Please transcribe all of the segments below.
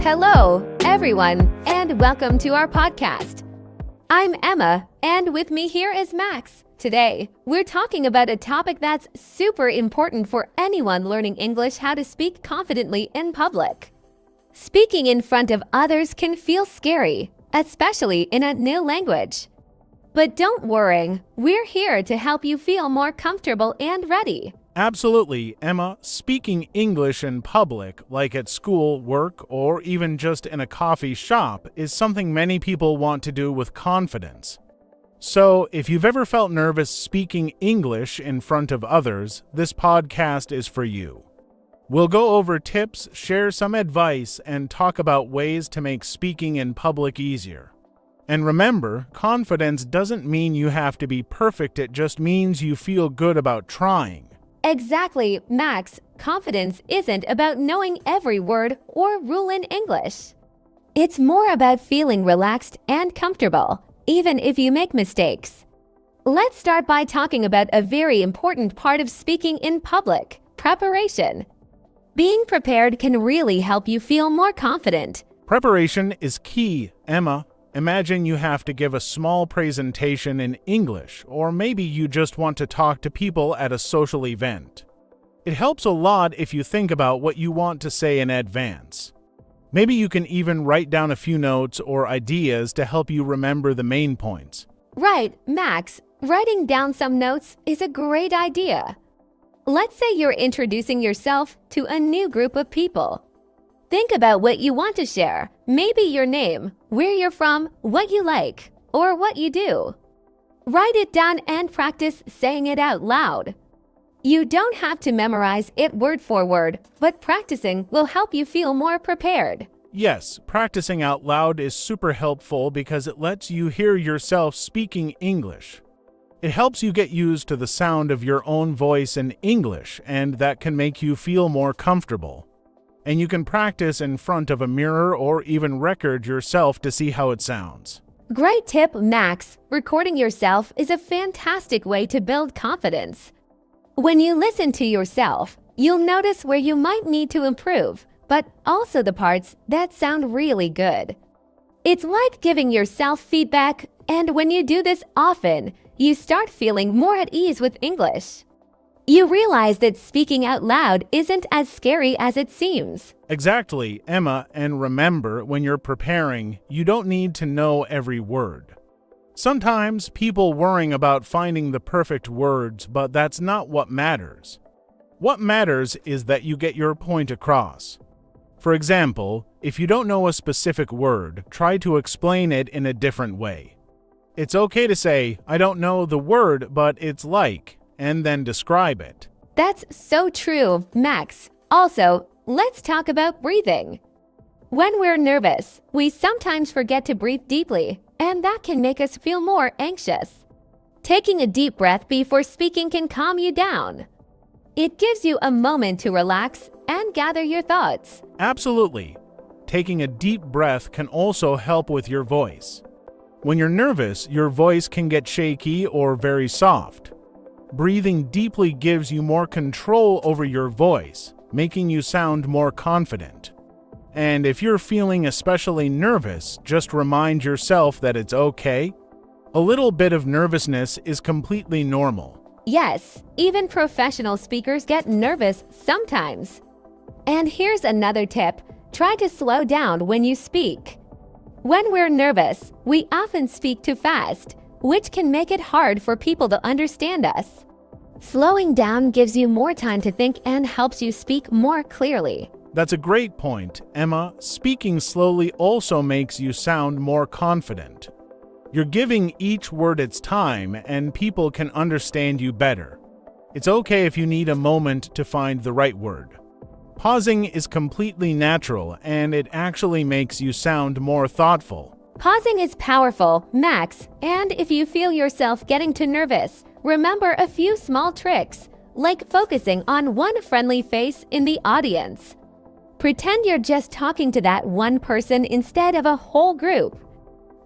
Hello, everyone, and welcome to our podcast. I'm Emma, and with me here is Max. Today, we're talking about a topic that's super important for anyone learning English: how to speak confidently in public. Speaking in front of others can feel scary, especially in a new language. But don't worry, we're here to help you feel more comfortable and ready. Absolutely, Emma. Speaking English in public, like at school, work, or even just in a coffee shop, is something many people want to do with confidence. So, if you've ever felt nervous speaking English in front of others, this podcast is for you. We'll go over tips, share some advice, and talk about ways to make speaking in public easier. And remember, confidence doesn't mean you have to be perfect, it just means you feel good about trying. Exactly, Max. Confidence isn't about knowing every word or rule in English. It's more about feeling relaxed and comfortable, even if you make mistakes. Let's start by talking about a very important part of speaking in public: preparation. Being prepared can really help you feel more confident. Preparation is key, Emma. Imagine you have to give a small presentation in English, or maybe you just want to talk to people at a social event. It helps a lot if you think about what you want to say in advance. Maybe you can even write down a few notes or ideas to help you remember the main points. Right, Max. Writing down some notes is a great idea. Let's say you're introducing yourself to a new group of people. Think about what you want to share. Maybe your name, where you're from, what you like, or what you do. Write it down and practice saying it out loud. You don't have to memorize it word for word, but practicing will help you feel more prepared. Yes, practicing out loud is super helpful because it lets you hear yourself speaking English. It helps you get used to the sound of your own voice in English, and that can make you feel more comfortable. And you can practice in front of a mirror or even record yourself to see how it sounds. Great tip, Max. Recording yourself is a fantastic way to build confidence. When you listen to yourself, you'll notice where you might need to improve, but also the parts that sound really good. It's like giving yourself feedback, and when you do this often, you start feeling more at ease with English. You realize that speaking out loud isn't as scary as it seems. Exactly, Emma, and remember, when you're preparing, you don't need to know every word. Sometimes people worrying about finding the perfect words, but that's not what matters. What matters is that you get your point across. For example, if you don't know a specific word, try to explain it in a different way. It's okay to say, "I don't know the word, but it's like," and then describe it. That's so true, Max. Also, let's talk about breathing. When we're nervous, we sometimes forget to breathe deeply, and that can make us feel more anxious. Taking a deep breath before speaking can calm you down. It gives you a moment to relax and gather your thoughts. Absolutely. Taking a deep breath can also help with your voice. When you're nervous, your voice can get shaky or very soft. Breathing deeply gives you more control over your voice, making you sound more confident. And if you're feeling especially nervous, just remind yourself that it's okay. A little bit of nervousness is completely normal. Yes, even professional speakers get nervous sometimes. And here's another tip: try to slow down when you speak. When we're nervous, we often speak too fast, which can make it hard for people to understand us. Slowing down gives you more time to think and helps you speak more clearly. That's a great point, Emma. Speaking slowly also makes you sound more confident. You're giving each word its time, and people can understand you better. It's okay if you need a moment to find the right word. Pausing is completely natural, and it actually makes you sound more thoughtful. Pausing is powerful, Max, and if you feel yourself getting too nervous, remember a few small tricks, like focusing on one friendly face in the audience. Pretend you're just talking to that one person instead of a whole group.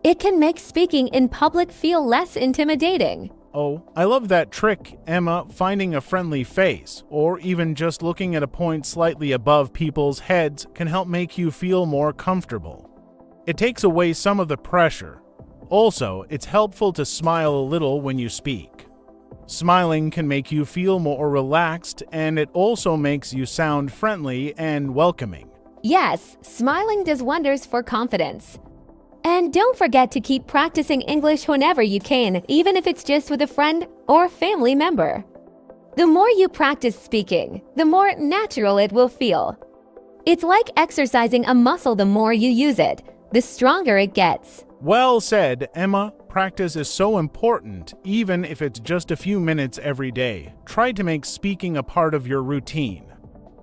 It can make speaking in public feel less intimidating. Oh, I love that trick, Emma. Finding a friendly face, or even just looking at a point slightly above people's heads, can help make you feel more comfortable. It takes away some of the pressure. Also, it's helpful to smile a little when you speak. Smiling can make you feel more relaxed, and it also makes you sound friendly and welcoming. Yes, smiling does wonders for confidence. And don't forget to keep practicing English whenever you can, even if it's just with a friend or family member. The more you practice speaking, the more natural it will feel. It's like exercising a muscle. The more you use it, the stronger it gets. Well said, Emma. Practice is so important, even if it's just a few minutes every day. Try to make speaking a part of your routine.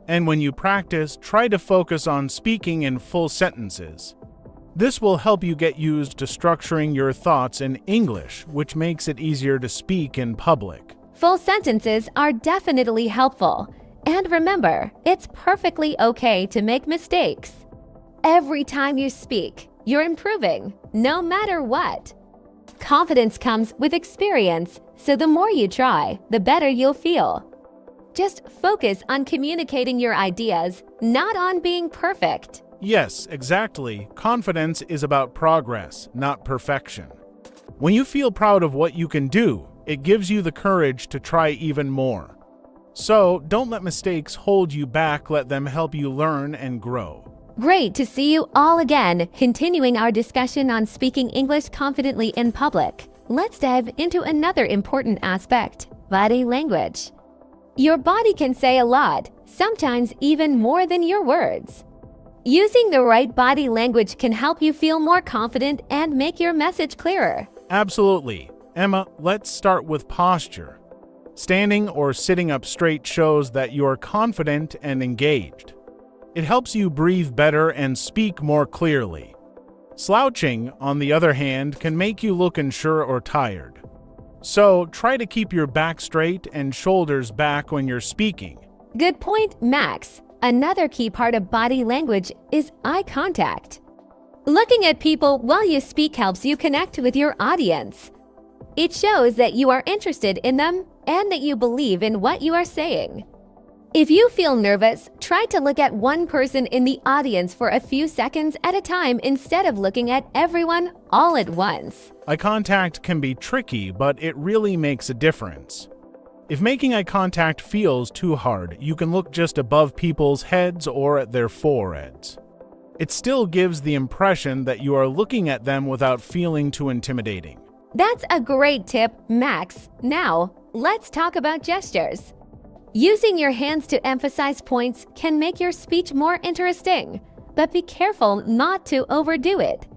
And when you practice, try to focus on speaking in full sentences. This will help you get used to structuring your thoughts in English, which makes it easier to speak in public. Full sentences are definitely helpful. And remember, it's perfectly okay to make mistakes. Every time you speak, you're improving, no matter what. Confidence comes with experience, so the more you try, the better you'll feel. Just focus on communicating your ideas, not on being perfect. Yes, exactly. Confidence is about progress, not perfection. When you feel proud of what you can do, it gives you the courage to try even more. So, don't let mistakes hold you back. Let them help you learn and grow. Great to see you all again, continuing our discussion on speaking English confidently in public. Let's dive into another important aspect, body language. Your body can say a lot, sometimes even more than your words. Using the right body language can help you feel more confident and make your message clearer. Absolutely. Emma, let's start with posture. Standing or sitting up straight shows that you are confident and engaged. It helps you breathe better and speak more clearly. Slouching, on the other hand, can make you look unsure or tired. So, try to keep your back straight and shoulders back when you're speaking. Good point, Max. Another key part of body language is eye contact. Looking at people while you speak helps you connect with your audience. It shows that you are interested in them and that you believe in what you are saying. If you feel nervous, try to look at one person in the audience for a few seconds at a time instead of looking at everyone all at once. Eye contact can be tricky, but it really makes a difference. If making eye contact feels too hard, you can look just above people's heads or at their foreheads. It still gives the impression that you are looking at them without feeling too intimidating. That's a great tip, Max. Now, let's talk about gestures. Using your hands to emphasize points can make your speech more interesting, but be careful not to overdo it.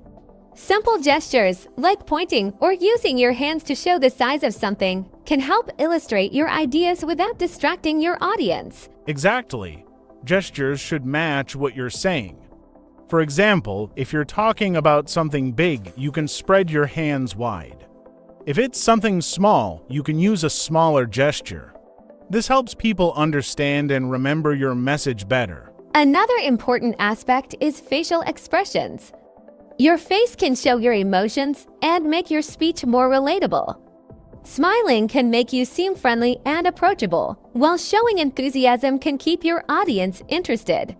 Simple gestures, like pointing or using your hands to show the size of something, can help illustrate your ideas without distracting your audience. Exactly. Gestures should match what you're saying. For example, if you're talking about something big, you can spread your hands wide. If it's something small, you can use a smaller gesture. This helps people understand and remember your message better. Another important aspect is facial expressions. Your face can show your emotions and make your speech more relatable. Smiling can make you seem friendly and approachable, while showing enthusiasm can keep your audience interested.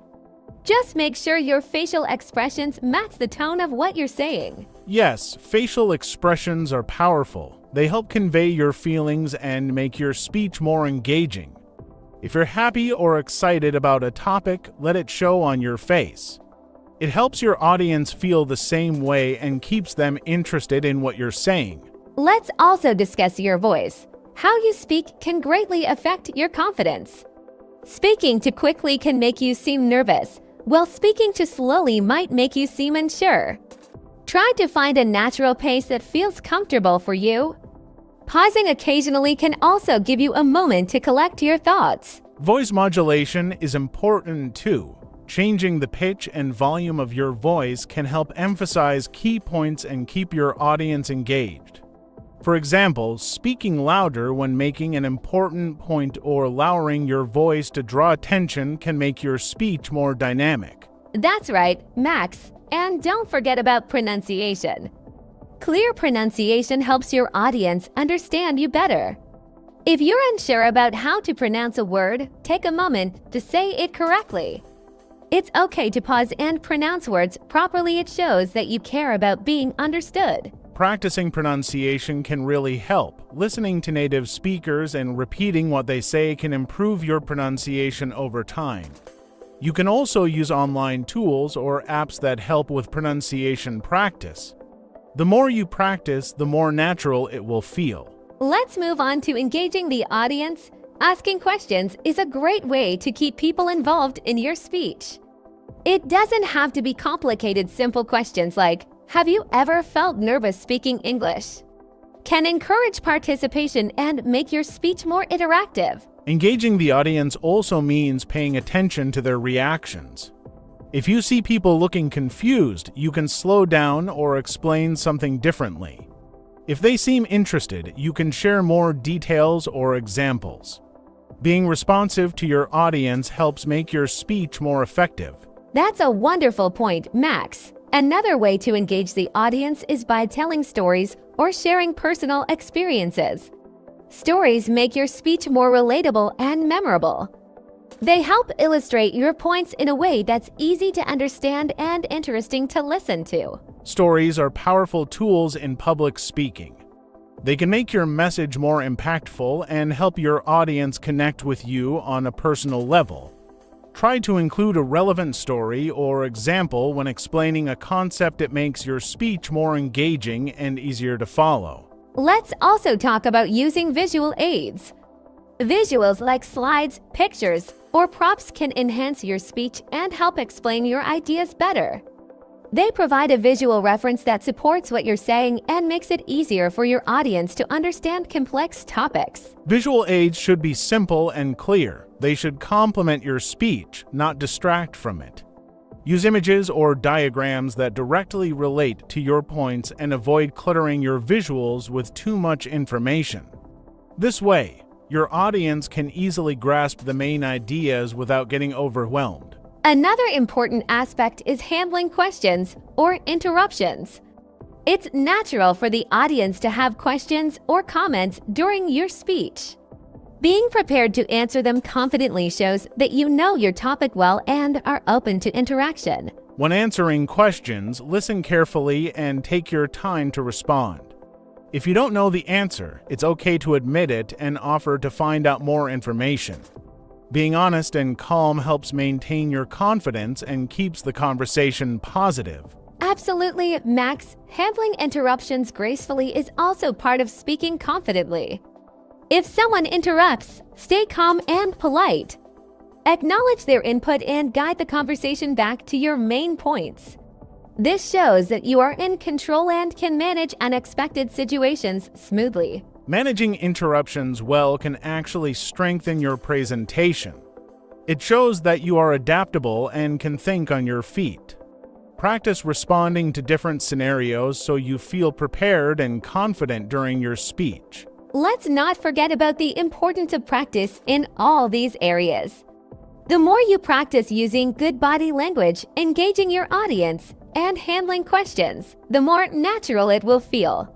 Just make sure your facial expressions match the tone of what you're saying. Yes, facial expressions are powerful. They help convey your feelings and make your speech more engaging. If you're happy or excited about a topic, let it show on your face. It helps your audience feel the same way and keeps them interested in what you're saying. Let's also discuss your voice. How you speak can greatly affect your confidence. Speaking too quickly can make you seem nervous, while speaking too slowly might make you seem unsure. Try to find a natural pace that feels comfortable for you. Pausing occasionally can also give you a moment to collect your thoughts. Voice modulation is important too. Changing the pitch and volume of your voice can help emphasize key points and keep your audience engaged. For example, speaking louder when making an important point or lowering your voice to draw attention can make your speech more dynamic. That's right, Max. And don't forget about pronunciation. Clear pronunciation helps your audience understand you better. If you're unsure about how to pronounce a word, take a moment to say it correctly. It's okay to pause and pronounce words properly. It shows that you care about being understood. Practicing pronunciation can really help. Listening to native speakers and repeating what they say can improve your pronunciation over time. You can also use online tools or apps that help with pronunciation practice. The more you practice, the more natural it will feel. Let's move on to engaging the audience. Asking questions is a great way to keep people involved in your speech. It doesn't have to be complicated. Simple questions like, "Have you ever felt nervous speaking English?" can encourage participation and make your speech more interactive. Engaging the audience also means paying attention to their reactions. If you see people looking confused, you can slow down or explain something differently. If they seem interested, you can share more details or examples. Being responsive to your audience helps make your speech more effective. That's a wonderful point, Max. Another way to engage the audience is by telling stories or sharing personal experiences. Stories make your speech more relatable and memorable. They help illustrate your points in a way that's easy to understand and interesting to listen to. Stories are powerful tools in public speaking. They can make your message more impactful and help your audience connect with you on a personal level. Try to include a relevant story or example when explaining a concept. It makes your speech more engaging and easier to follow. Let's also talk about using visual aids. Visuals like slides, pictures, or props can enhance your speech and help explain your ideas better. They provide a visual reference that supports what you're saying and makes it easier for your audience to understand complex topics. Visual aids should be simple and clear. They should complement your speech, not distract from it. Use images or diagrams that directly relate to your points and avoid cluttering your visuals with too much information. This way, your audience can easily grasp the main ideas without getting overwhelmed. Another important aspect is handling questions or interruptions. It's natural for the audience to have questions or comments during your speech. Being prepared to answer them confidently shows that you know your topic well and are open to interaction. When answering questions, listen carefully and take your time to respond. If you don't know the answer, it's okay to admit it and offer to find out more information. Being honest and calm helps maintain your confidence and keeps the conversation positive. Absolutely, Max. Handling interruptions gracefully is also part of speaking confidently. If someone interrupts, stay calm and polite. Acknowledge their input and guide the conversation back to your main points. This shows that you are in control and can manage unexpected situations smoothly. Managing interruptions well can actually strengthen your presentation. It shows that you are adaptable and can think on your feet. Practice responding to different scenarios so you feel prepared and confident during your speech. Let's not forget about the importance of practice in all these areas. The more you practice using good body language, engaging your audience, and handling questions, the more natural it will feel.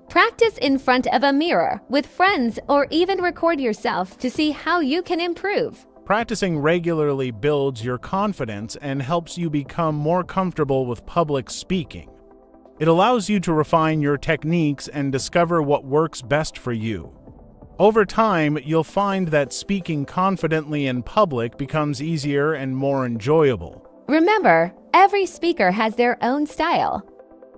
Practice in front of a mirror, with friends, or even record yourself to see how you can improve. Practicing regularly builds your confidence and helps you become more comfortable with public speaking. It allows you to refine your techniques and discover what works best for you. Over time, you'll find that speaking confidently in public becomes easier and more enjoyable. Remember, every speaker has their own style.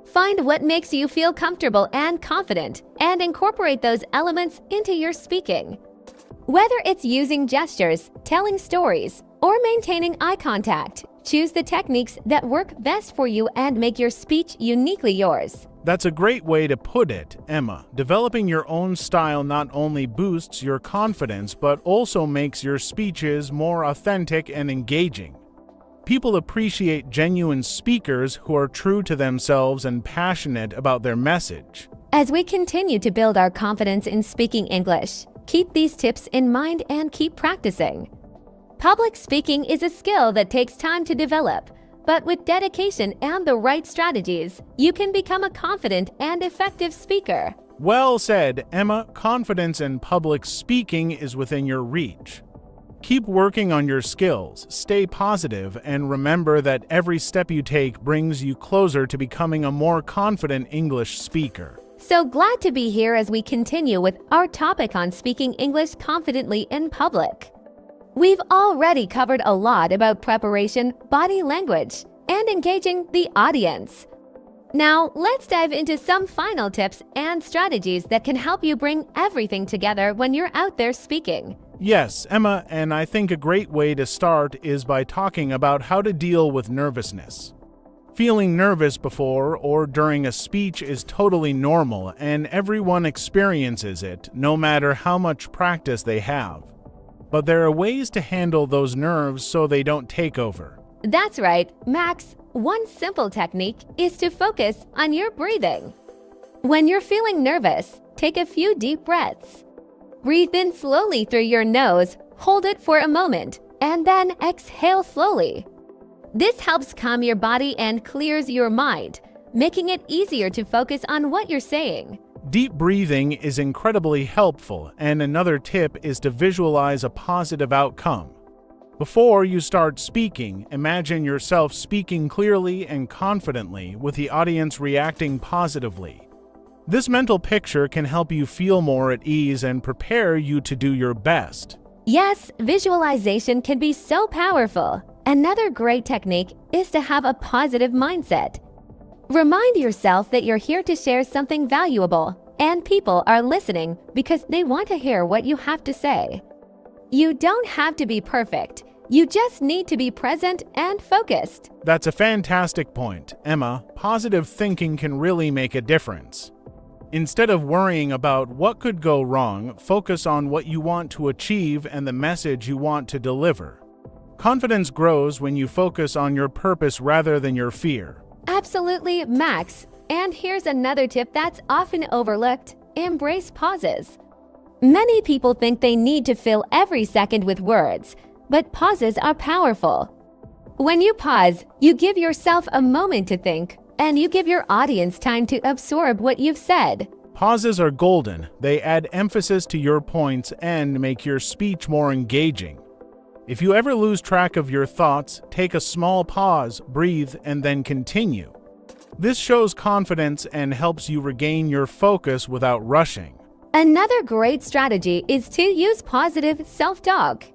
Find what makes you feel comfortable and confident, and incorporate those elements into your speaking. Whether it's using gestures, telling stories, or maintaining eye contact, choose the techniques that work best for you and make your speech uniquely yours. That's a great way to put it, Emma. Developing your own style not only boosts your confidence, but also makes your speeches more authentic and engaging. People appreciate genuine speakers who are true to themselves and passionate about their message. As we continue to build our confidence in speaking English, keep these tips in mind and keep practicing. Public speaking is a skill that takes time to develop, but with dedication and the right strategies, you can become a confident and effective speaker. Well said, Emma. Confidence in public speaking is within your reach. Keep working on your skills, stay positive, and remember that every step you take brings you closer to becoming a more confident English speaker. So glad to be here as we continue with our topic on speaking English confidently in public. We've already covered a lot about preparation, body language, and engaging the audience. Now, let's dive into some final tips and strategies that can help you bring everything together when you're out there speaking. Yes, Emma, and I think a great way to start is by talking about how to deal with nervousness. Feeling nervous before or during a speech is totally normal, and everyone experiences it, no matter how much practice they have. But there are ways to handle those nerves so they don't take over. That's right, Max. One simple technique is to focus on your breathing. When you're feeling nervous, take a few deep breaths. Breathe in slowly through your nose, hold it for a moment, and then exhale slowly. This helps calm your body and clears your mind, making it easier to focus on what you're saying. Deep breathing is incredibly helpful, and another tip is to visualize a positive outcome. Before you start speaking, imagine yourself speaking clearly and confidently with the audience reacting positively. This mental picture can help you feel more at ease and prepare you to do your best. Yes, visualization can be so powerful. Another great technique is to have a positive mindset. Remind yourself that you're here to share something valuable, and people are listening because they want to hear what you have to say. You don't have to be perfect. You just need to be present and focused. That's a fantastic point, Emma. Positive thinking can really make a difference. Instead of worrying about what could go wrong, focus on what you want to achieve and the message you want to deliver. Confidence grows when you focus on your purpose rather than your fear. Absolutely, Max. And here's another tip that's often overlooked: embrace pauses. Many people think they need to fill every second with words, but pauses are powerful. When you pause, you give yourself a moment to think, and you give your audience time to absorb what you've said. Pauses are golden. They add emphasis to your points and make your speech more engaging. If you ever lose track of your thoughts, take a small pause, breathe, and then continue. This shows confidence and helps you regain your focus without rushing. Another great strategy is to use positive self-talk.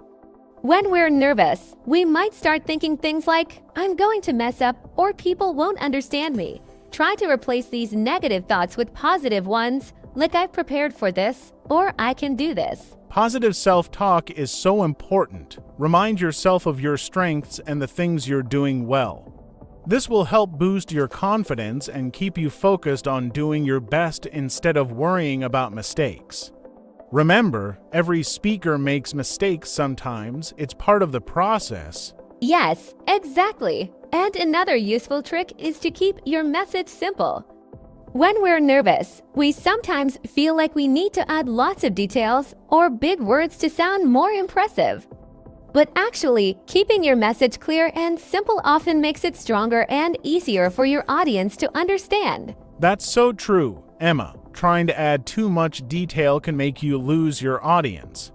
When we're nervous, we might start thinking things like, "I'm going to mess up," or "people won't understand me." Try to replace these negative thoughts with positive ones, like "I've prepared for this," or "I can do this." Positive self-talk is so important. Remind yourself of your strengths and the things you're doing well. This will help boost your confidence and keep you focused on doing your best instead of worrying about mistakes. Remember, every speaker makes mistakes sometimes. It's part of the process. Yes, exactly. And another useful trick is to keep your message simple. When we're nervous, we sometimes feel like we need to add lots of details or big words to sound more impressive. But actually, keeping your message clear and simple often makes it stronger and easier for your audience to understand. That's so true, Emma. Trying to add too much detail can make you lose your audience.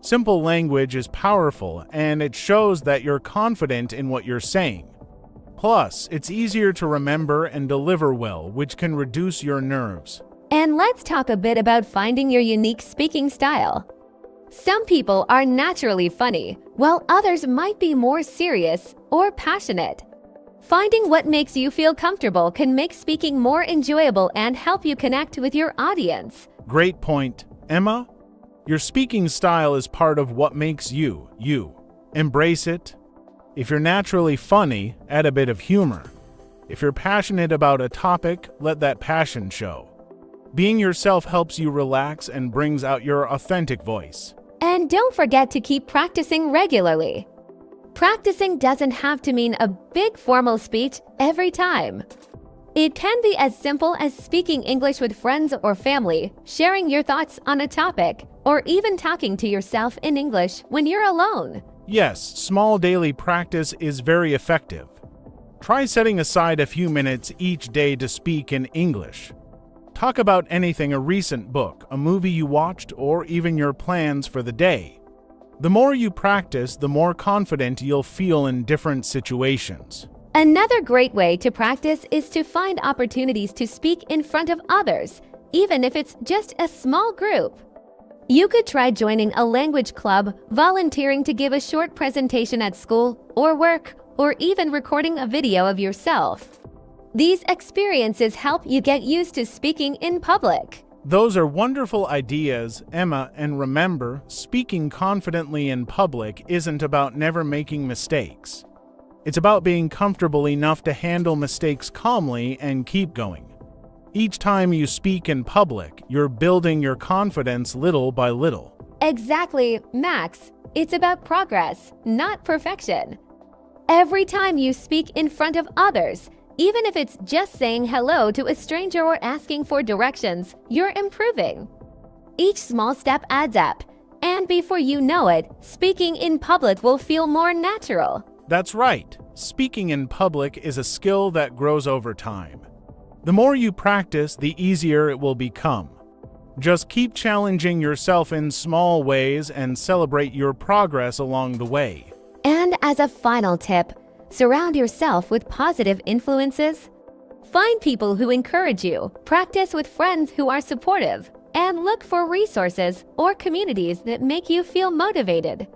Simple language is powerful, and it shows that you're confident in what you're saying. Plus, it's easier to remember and deliver well, which can reduce your nerves. And let's talk a bit about finding your unique speaking style. Some people are naturally funny, while others might be more serious or passionate. Finding what makes you feel comfortable can make speaking more enjoyable and help you connect with your audience. Great point, Emma. Your speaking style is part of what makes you, you. Embrace it. If you're naturally funny, add a bit of humor. If you're passionate about a topic, let that passion show. Being yourself helps you relax and brings out your authentic voice. And don't forget to keep practicing regularly. Practicing doesn't have to mean a big formal speech every time. It can be as simple as speaking English with friends or family, sharing your thoughts on a topic, or even talking to yourself in English when you're alone. Yes, small daily practice is very effective. Try setting aside a few minutes each day to speak in English. Talk about anything: a recent book, a movie you watched, or even your plans for the day. The more you practice, the more confident you'll feel in different situations. Another great way to practice is to find opportunities to speak in front of others, even if it's just a small group. You could try joining a language club, volunteering to give a short presentation at school or work, or even recording a video of yourself. These experiences help you get used to speaking in public. Those are wonderful ideas, Emma, and remember, speaking confidently in public isn't about never making mistakes. It's about being comfortable enough to handle mistakes calmly and keep going. Each time you speak in public, you're building your confidence little by little. Exactly, Max. It's about progress, not perfection. Every time you speak in front of others, even if it's just saying hello to a stranger or asking for directions, you're improving. Each small step adds up, and before you know it, speaking in public will feel more natural. That's right. Speaking in public is a skill that grows over time. The more you practice, the easier it will become. Just keep challenging yourself in small ways and celebrate your progress along the way. And as a final tip, surround yourself with positive influences. Find people who encourage you, practice with friends who are supportive, and look for resources or communities that make you feel motivated.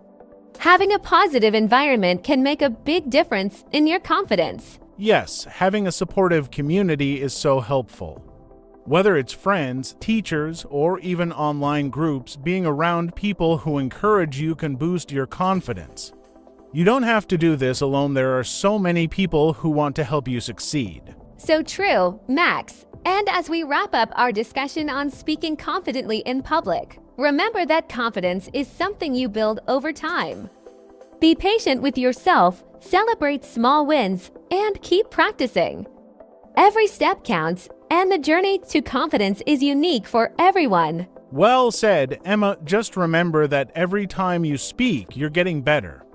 Having a positive environment can make a big difference in your confidence. Yes, having a supportive community is so helpful. Whether it's friends, teachers, or even online groups, being around people who encourage you can boost your confidence. You don't have to do this alone. There are so many people who want to help you succeed. So true, Max. And as we wrap up our discussion on speaking confidently in public, remember that confidence is something you build over time. Be patient with yourself, celebrate small wins, and keep practicing. Every step counts, and the journey to confidence is unique for everyone. Well said, Emma. Just remember that every time you speak, you're getting better.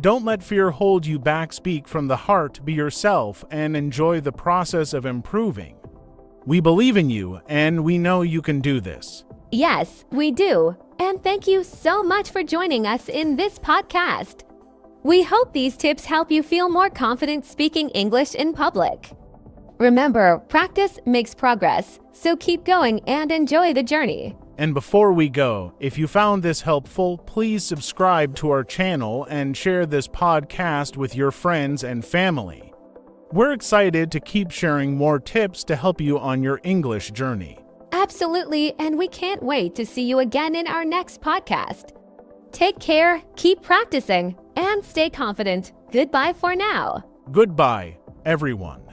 Don't let fear hold you back. Speak from the heart, be yourself, and enjoy the process of improving. We believe in you, and we know you can do this. Yes, we do. And thank you so much for joining us in this podcast. We hope these tips help you feel more confident speaking English in public. Remember, practice makes progress, so keep going and enjoy the journey. And before we go, if you found this helpful, please subscribe to our channel and share this podcast with your friends and family. We're excited to keep sharing more tips to help you on your English journey. Absolutely, and we can't wait to see you again in our next podcast. Take care, keep practicing, and stay confident. Goodbye for now. Goodbye, everyone.